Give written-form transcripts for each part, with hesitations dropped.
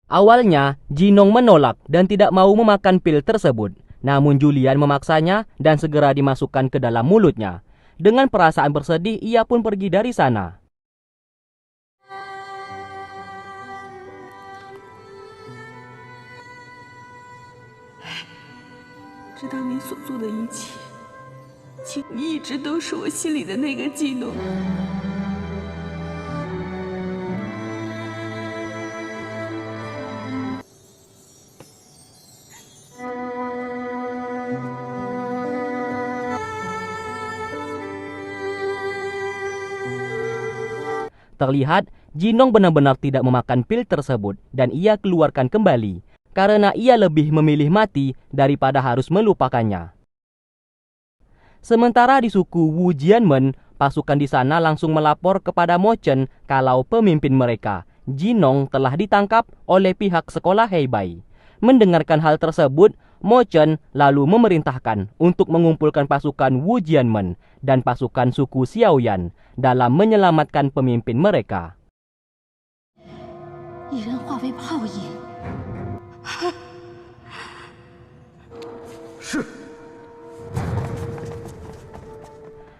Awalnya, Jinong menolak dan tidak mau memakan pil tersebut. Namun Julian memaksanya dan segera dimasukkan ke dalam mulutnya. Dengan perasaan bersedih, ia pun pergi dari sana. 知道你所做的一切，请你一直都是我心里的那个基诺。Terlihat, Jinong benar-benar tidak memakan pil tersebut dan ia keluarkan kembali karena ia lebih memilih mati daripada harus melupakannya. Sementara di suku Wu Jianmen, pasukan di sana langsung melapor kepada Mo Chen kalau pemimpin mereka, Jinong, telah ditangkap oleh pihak sekolah Heibai. Mendengarkan hal tersebut, Mo Chen lalu memerintahkan untuk mengumpulkan pasukan Wu Jianmen dan pasukan suku Xiaoyan dalam menyelamatkan pemimpin mereka. 一人化为泡影。是。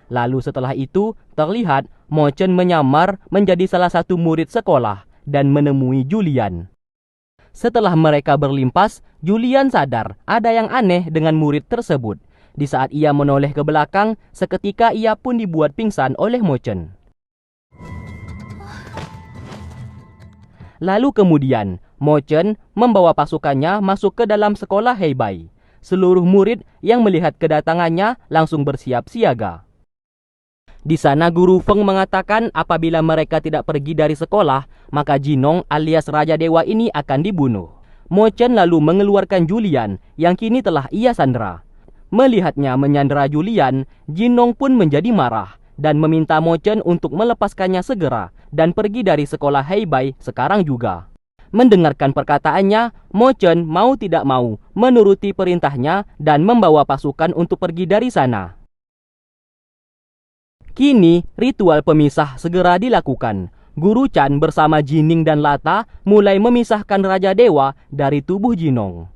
Lalu setelah itu, terlihat Mo Chen menyamar menjadi salah satu murid sekolah dan menemui Julian. Setelah mereka berlimpas, Julian sadar ada yang aneh dengan murid tersebut. Di saat ia menoleh ke belakang, seketika ia pun dibuat pingsan oleh Mo Chen. Lalu kemudian, Mo Chen membawa pasukannya masuk ke dalam sekolah Heibai. Seluruh murid yang melihat kedatangannya langsung bersiap siaga. Di sana Guru Feng mengatakan apabila mereka tidak pergi dari sekolah, maka Jinong alias Raja Dewa ini akan dibunuh. Mo Chen lalu mengeluarkan Julian yang kini telah ia sandera. Melihatnya menyandera Julian, Jinong pun menjadi marah dan meminta Mo Chen untuk melepaskannya segera dan pergi dari sekolah Heibai sekarang juga. Mendengarkan perkataannya, Mo Chen mau tidak mau menuruti perintahnya dan membawa pasukan untuk pergi dari sana. Kini, ritual pemisah segera dilakukan. Guru Chan bersama Jining dan Lata mulai memisahkan Raja Dewa dari tubuh Jinong.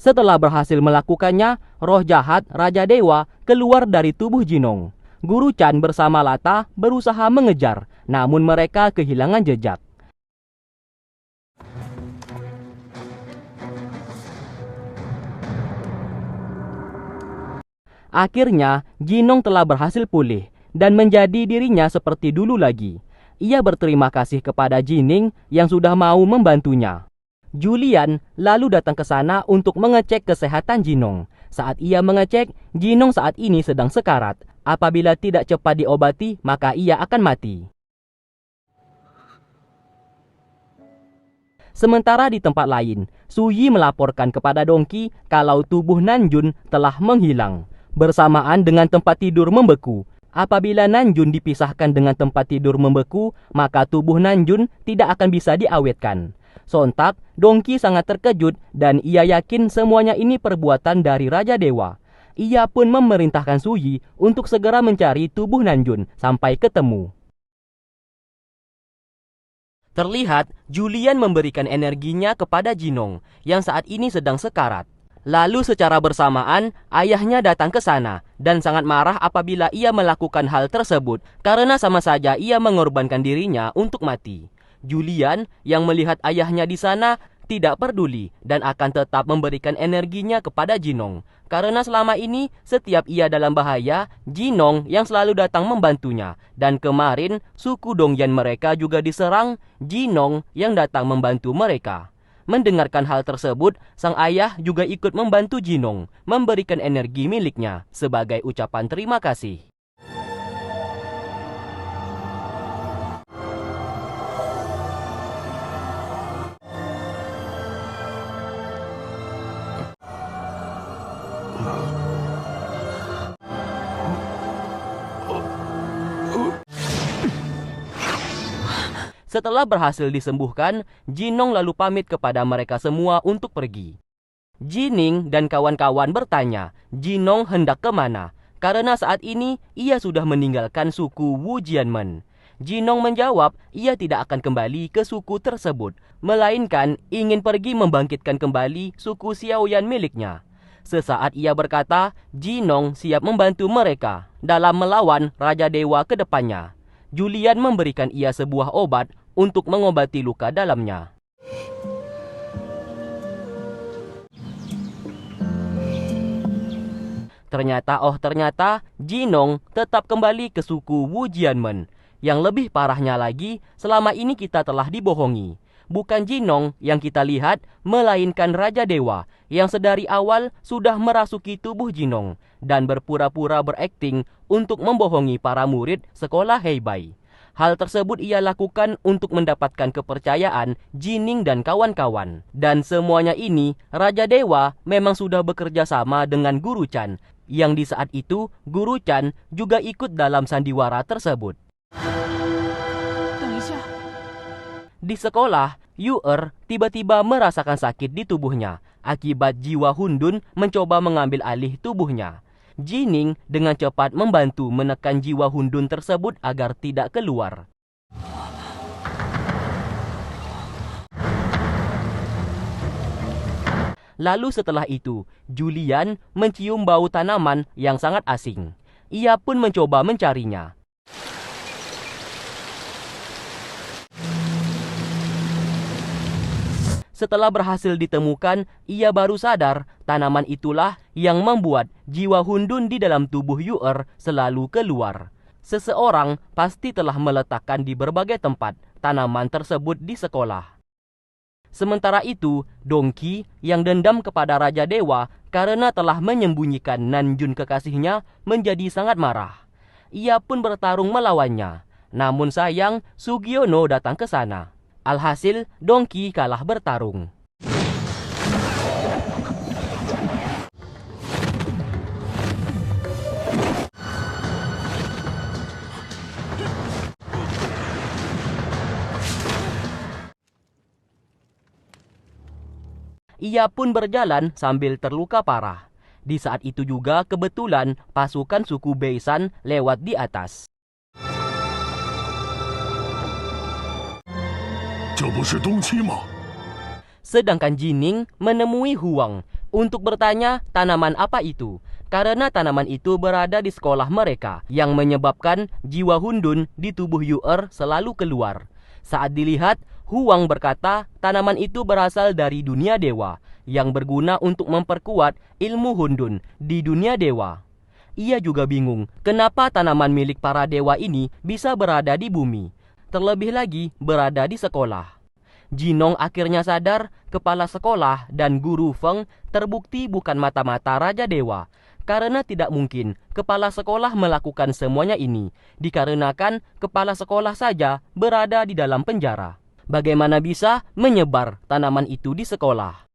Setelah berhasil melakukannya, roh jahat Raja Dewa keluar dari tubuh Jinong. Guru Chan bersama Lata berusaha mengejar, namun mereka kehilangan jejak. Akhirnya, Jinong telah berhasil pulih dan menjadi dirinya seperti dulu lagi. Ia berterima kasih kepada Jining yang sudah mau membantunya. Julian lalu datang ke sana untuk mengecek kesehatan Jinong. Saat ia mengecek, Jinong saat ini sedang sekarat. Apabila tidak cepat diobati, maka ia akan mati. Sementara di tempat lain, Su Yi melaporkan kepada Dongki kalau tubuh Nanjun telah menghilang, bersamaan dengan tempat tidur membeku. Apabila Nanjun dipisahkan dengan tempat tidur membeku, maka tubuh Nanjun tidak akan bisa diawetkan. Sontak, Dongki sangat terkejut dan ia yakin semuanya ini perbuatan dari Raja Dewa. Ia pun memerintahkan Su Yi untuk segera mencari tubuh Nanjun sampai ketemu. Terlihat, Julian memberikan energinya kepada Jinong yang saat ini sedang sekarat. Lalu secara bersamaan, ayahnya datang ke sana dan sangat marah apabila ia melakukan hal tersebut karena sama saja ia mengorbankan dirinya untuk mati. Julian yang melihat ayahnya di sana tidak peduli dan akan tetap memberikan energinya kepada Jinong. Karena selama ini setiap ia dalam bahaya, Jinong yang selalu datang membantunya. Dan kemarin suku Dongyan mereka juga diserang, Jinong yang datang membantu mereka. Mendengarkan hal tersebut, sang ayah juga ikut membantu Jinong memberikan energi miliknya sebagai ucapan terima kasih. Setelah berhasil disembuhkan, Jinong lalu pamit kepada mereka semua untuk pergi. Jining dan kawan-kawan bertanya, Jinong hendak kemana? Karena saat ini ia sudah meninggalkan suku Wu Jianmen. Jinong menjawab ia tidak akan kembali ke suku tersebut, melainkan ingin pergi membangkitkan kembali suku Xiaoyan miliknya. Sesaat ia berkata, Jinong siap membantu mereka dalam melawan Raja Dewa ke depannya. Julian memberikan ia sebuah obat untuk mengobati luka dalamnya. Ternyata Jinong tetap kembali ke suku Wu Jianmen. Yang lebih parahnya lagi, selama ini kita telah dibohongi. Bukan Jinong yang kita lihat, melainkan Raja Dewa yang sedari awal sudah merasuki tubuh Jinong dan berpura-pura berakting untuk membohongi para murid sekolah Heibai. Hal tersebut ia lakukan untuk mendapatkan kepercayaan Jining dan kawan-kawan. Dan semuanya ini, Raja Dewa memang sudah bekerja sama dengan Guru Chan, yang di saat itu Guru Chan juga ikut dalam sandiwara tersebut. Di sekolah, Yu-er tiba-tiba merasakan sakit di tubuhnya akibat jiwa Hundun mencoba mengambil alih tubuhnya. Jining dengan cepat membantu menekan jiwa Hundun tersebut agar tidak keluar. Lalu setelah itu, Julian mencium bau tanaman yang sangat asing. Ia pun mencoba mencarinya. Setelah berhasil ditemukan, ia baru sadar tanaman itulah yang membuat jiwa Hundun di dalam tubuh Yu-er selalu keluar. Seseorang pasti telah meletakkan di berbagai tempat tanaman tersebut di sekolah. Sementara itu, Dongki yang dendam kepada Raja Dewa karena telah menyembunyikan Nanjun kekasihnya menjadi sangat marah. Ia pun bertarung melawannya. Namun sayang, Sugiono datang ke sana. Alhasil, Dongki kalah bertarung. Ia pun berjalan sambil terluka parah. Di saat itu juga kebetulan pasukan suku Beisan lewat di atas. Sedangkan Jining menemui Huang untuk bertanya tanaman apa itu, karena tanaman itu berada di sekolah mereka yang menyebabkan jiwa Hundun di tubuh Yu-er selalu keluar. Saat dilihat, Huang berkata tanaman itu berasal dari dunia dewa yang berguna untuk memperkuat ilmu Hundun di dunia dewa. Ia juga bingung kenapa tanaman milik para dewa ini bisa berada di bumi, terlebih lagi berada di sekolah. Jinong akhirnya sadar kepala sekolah dan guru Feng terbukti bukan mata-mata Raja Dewa, karena tidak mungkin kepala sekolah melakukan semuanya ini, dikarenakan kepala sekolah saja berada di dalam penjara. Bagaimana bisa menyebar tanaman itu di sekolah?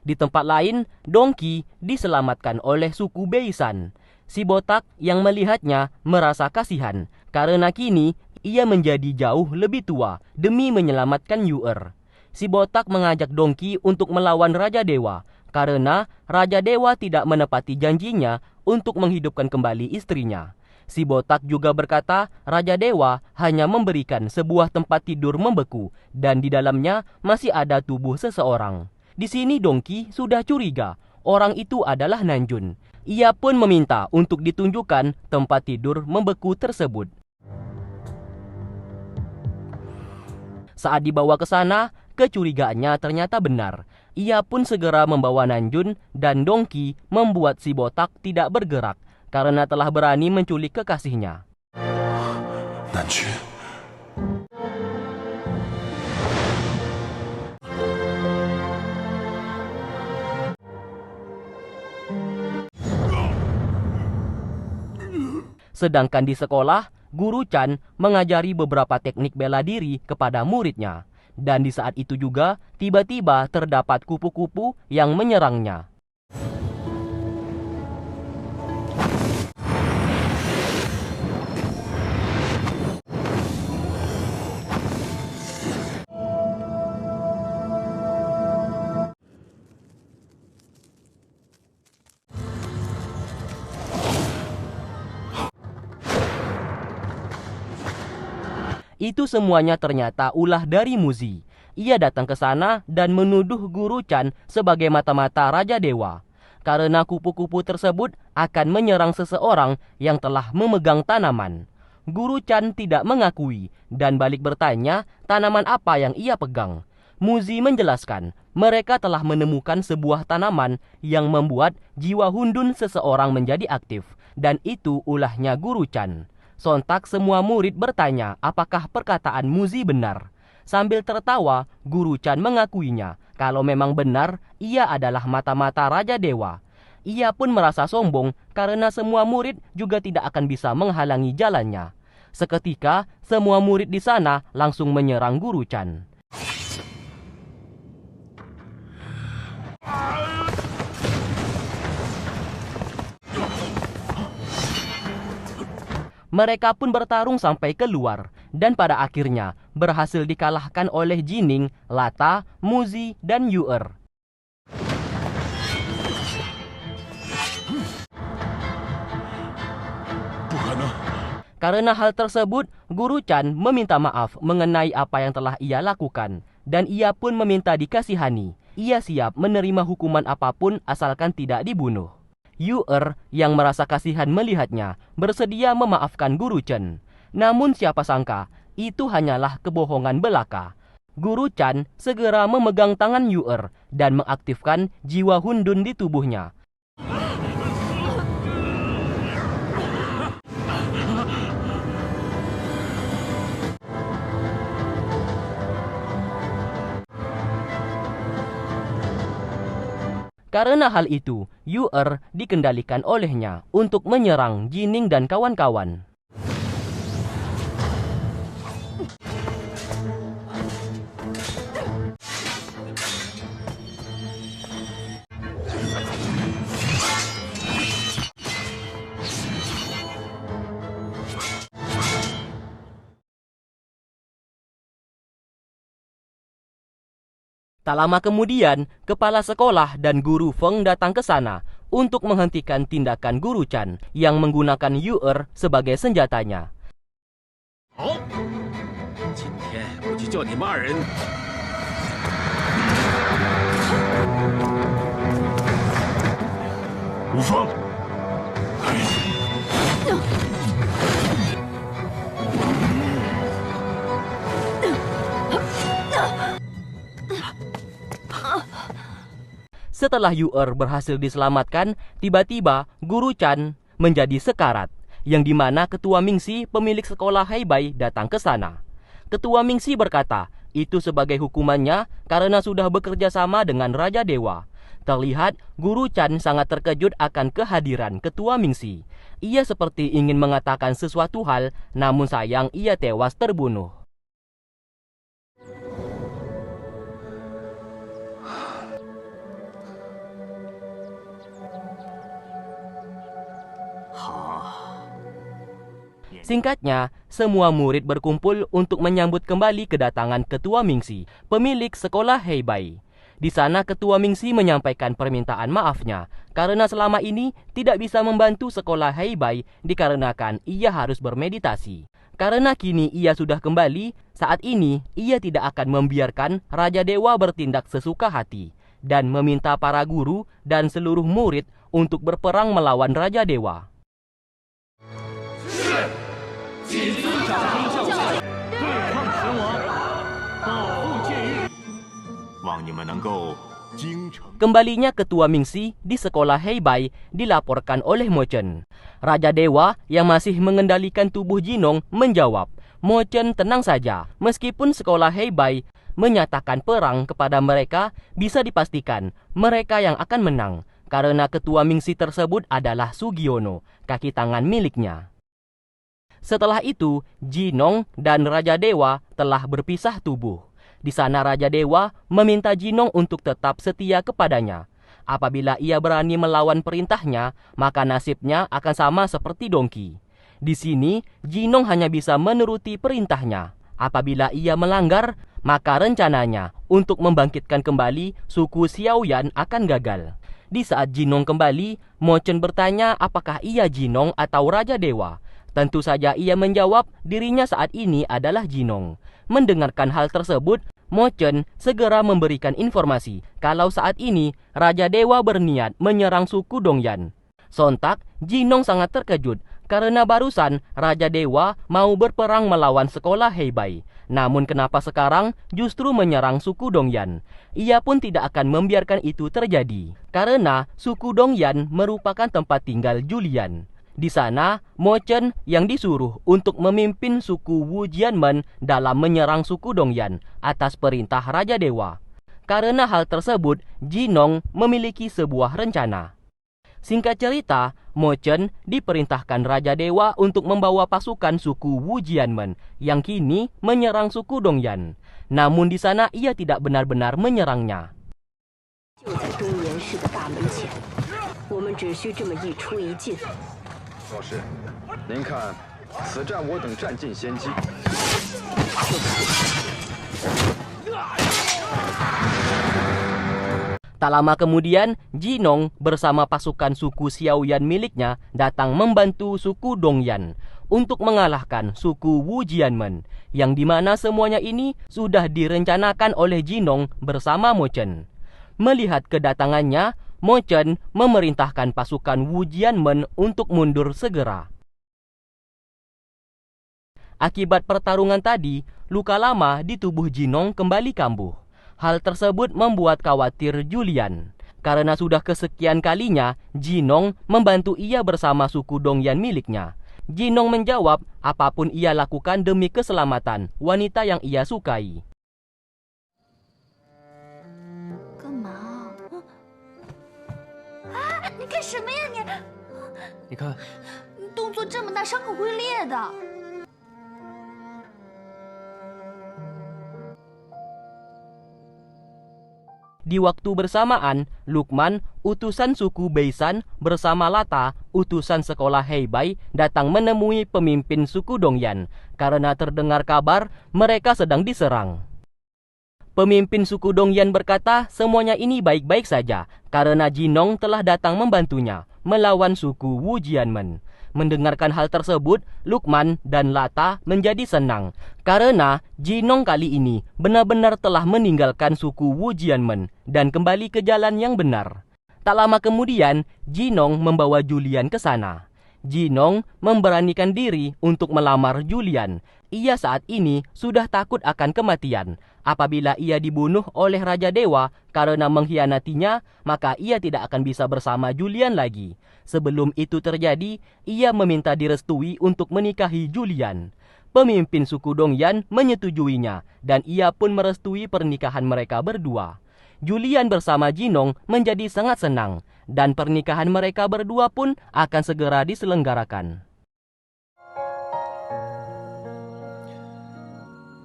Di tempat lain, Dongki diselamatkan oleh suku Beisan. Si botak yang melihatnya merasa kasihan karena kini ia menjadi jauh lebih tua demi menyelamatkan Yu-er. Si botak mengajak Dongki untuk melawan Raja Dewa karena Raja Dewa tidak menepati janjinya untuk menghidupkan kembali istrinya. Si botak juga berkata Raja Dewa hanya memberikan sebuah tempat tidur membeku dan di dalamnya masih ada tubuh seseorang. Di sini Dongki sudah curiga orang itu adalah Nanjun. Ia pun meminta untuk ditunjukkan tempat tidur membeku tersebut. Saat dibawa ke sana, kecurigaannya ternyata benar. Ia pun segera membawa Nanjun dan Dongki membuat si botak tidak bergerak karena telah berani menculik kekasihnya. Nanjun. Sedangkan di sekolah, Guru Chan mengajari beberapa teknik bela diri kepada muridnya. Dan di saat itu juga, tiba-tiba terdapat kupu-kupu yang menyerangnya. Itu semuanya ternyata ulah dari Muzi. Ia datang ke sana dan menuduh Guru Chan sebagai mata-mata Raja Dewa. Karena kupu-kupu tersebut akan menyerang seseorang yang telah memegang tanaman. Guru Chan tidak mengakui dan balik bertanya tanaman apa yang ia pegang. Muzi menjelaskan mereka telah menemukan sebuah tanaman yang membuat jiwa hundun seseorang menjadi aktif. Dan itu ulahnya Guru Chan. Sontak semua murid bertanya apakah perkataan Muzi benar. Sambil tertawa, Guru Chan mengakuinya kalau memang benar ia adalah mata-mata Raja Dewa. Ia pun merasa sombong karena semua murid juga tidak akan bisa menghalangi jalannya. Seketika, semua murid di sana langsung menyerang Guru Chan. Mereka pun bertarung sampai keluar dan pada akhirnya berhasil dikalahkan oleh Jining, Lata, Muzi, dan Yu'er. Karena hal tersebut, Guru Chan meminta maaf mengenai apa yang telah ia lakukan dan ia pun meminta dikasihani. Ia siap menerima hukuman apapun asalkan tidak dibunuh. Yu'er yang merasa kasihan melihatnya bersedia memaafkan Guru Chan. Namun siapa sangka itu hanyalah kebohongan belaka. Guru Chan segera memegang tangan Yu'er dan mengaktifkan jiwa hundun di tubuhnya. Karena hal itu, Yu'er dikendalikan olehnya untuk menyerang Jining dan kawan-kawan. Tak lama kemudian, kepala sekolah dan guru Feng datang ke sana untuk menghentikan tindakan Guru Chan yang menggunakan Yu'er sebagai senjatanya. Wu Feng， Setelah Yu'er berhasil diselamatkan, tiba-tiba Guru Chan menjadi sekarat, yang dimana Ketua Mingxi pemilik sekolah Heibai datang ke sana. Ketua Mingxi berkata, itu sebagai hukumannya karena sudah bekerja sama dengan Raja Dewa. Terlihat Guru Chan sangat terkejut akan kehadiran Ketua Mingxi. Ia seperti ingin mengatakan sesuatu hal, namun sayang ia tewas terbunuh. Singkatnya, semua murid berkumpul untuk menyambut kembali kedatangan Ketua Mingxi, pemilik sekolah Heibai. Di sana Ketua Mingxi menyampaikan permintaan maafnya karena selama ini tidak bisa membantu sekolah Heibai dikarenakan ia harus bermeditasi. Karena kini ia sudah kembali, saat ini ia tidak akan membiarkan Raja Dewa bertindak sesuka hati dan meminta para guru dan seluruh murid untuk berperang melawan Raja Dewa. 望你们能够精诚。 Kembalinya Ketua Mingxi di sekolah Heibai dilaporkan oleh Mo Chen. Raja Dewa yang masih mengendalikan tubuh Jinong menjawab, Mo Chen tenang saja, meskipun sekolah Heibai menyatakan perang kepada mereka, bisa dipastikan mereka yang akan menang, karena Ketua Mingxi tersebut adalah Sugiono, kaki tangan miliknya. Setelah itu, Jinong dan Raja Dewa telah berpisah tubuh. Di sana Raja Dewa meminta Jinong untuk tetap setia kepadanya. Apabila ia berani melawan perintahnya, maka nasibnya akan sama seperti Dongki. Di sini, Jinong hanya bisa menuruti perintahnya. Apabila ia melanggar, maka rencananya untuk membangkitkan kembali suku Xiaoyan akan gagal. Di saat Jinong kembali, Mo Chen bertanya apakah ia Jinong atau Raja Dewa. Tentu saja ia menjawab dirinya saat ini adalah Jinong. Mendengarkan hal tersebut, Mo Chen segera memberikan informasi kalau saat ini Raja Dewa berniat menyerang suku Dongyan. Sontak, Jinong sangat terkejut karena barusan Raja Dewa mau berperang melawan sekolah Heibai. Namun kenapa sekarang justru menyerang suku Dongyan? Ia pun tidak akan membiarkan itu terjadi karena suku Dongyan merupakan tempat tinggal Julian. Di sana, Mo Chen yang disuruh untuk memimpin suku Wu Jianmen dalam menyerang suku Dongyan atas perintah Raja Dewa. Karena hal tersebut, Jinong memiliki sebuah rencana. Singkat cerita, Mo Chen diperintahkan Raja Dewa untuk membawa pasukan suku Wu Jianmen yang kini menyerang suku Dongyan. Namun di sana ia tidak benar-benar menyerangnya. 就在东岩市的大门前，我们只需这么一出一进。老师，您看，此战我等占尽先机。 Tak lama kemudian, Jinong bersama pasukan suku Xiaoyan miliknya datang membantu suku Dongyan untuk mengalahkan suku Wu Jianmen, yang dimana semuanya ini sudah direncanakan oleh Jinong bersama Mo Chen. Melihat kedatangannya, Mo Chen memerintahkan pasukan Wu Jianmen untuk mundur segera. Akibat pertarungan tadi, luka lama di tubuh Jinong kembali kambuh. Hal tersebut membuat khawatir Julian. Karena sudah kesekian kalinya Jinong membantu ia bersama suku Dongyan miliknya. Jinong menjawab apapun ia lakukan demi keselamatan wanita yang ia sukai. 干嘛？啊！你干什么呀你？你看，你动作这么大，伤口会裂的。 Di waktu bersamaan, Lukman, utusan suku Beisan bersama Lata, utusan sekolah Heibai, datang menemui pemimpin suku Dongyan karena terdengar kabar mereka sedang diserang. Pemimpin suku Dongyan berkata semuanya ini baik-baik saja karena Jinong telah datang membantunya melawan suku Wu Jianmen. Mendengarkan hal tersebut, Lukman dan Lata menjadi senang karena Jinong kali ini benar-benar telah meninggalkan suku Wu Jianmen dan kembali ke jalan yang benar. Tak lama kemudian, Jinong membawa Julian ke sana. Jinong memberanikan diri untuk melamar Julian. Ia saat ini sudah takut akan kematian. Apabila ia dibunuh oleh Raja Dewa karena mengkhianatinya, maka ia tidak akan bisa bersama Julian lagi. Sebelum itu terjadi, ia meminta direstui untuk menikahi Julian. Pemimpin suku Dongyan menyetujuinya dan ia pun merestui pernikahan mereka berdua. Julian bersama Jinong menjadi sangat senang dan pernikahan mereka berdua pun akan segera diselenggarakan.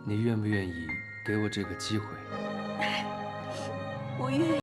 你愿不愿意给我这个机会？我愿意。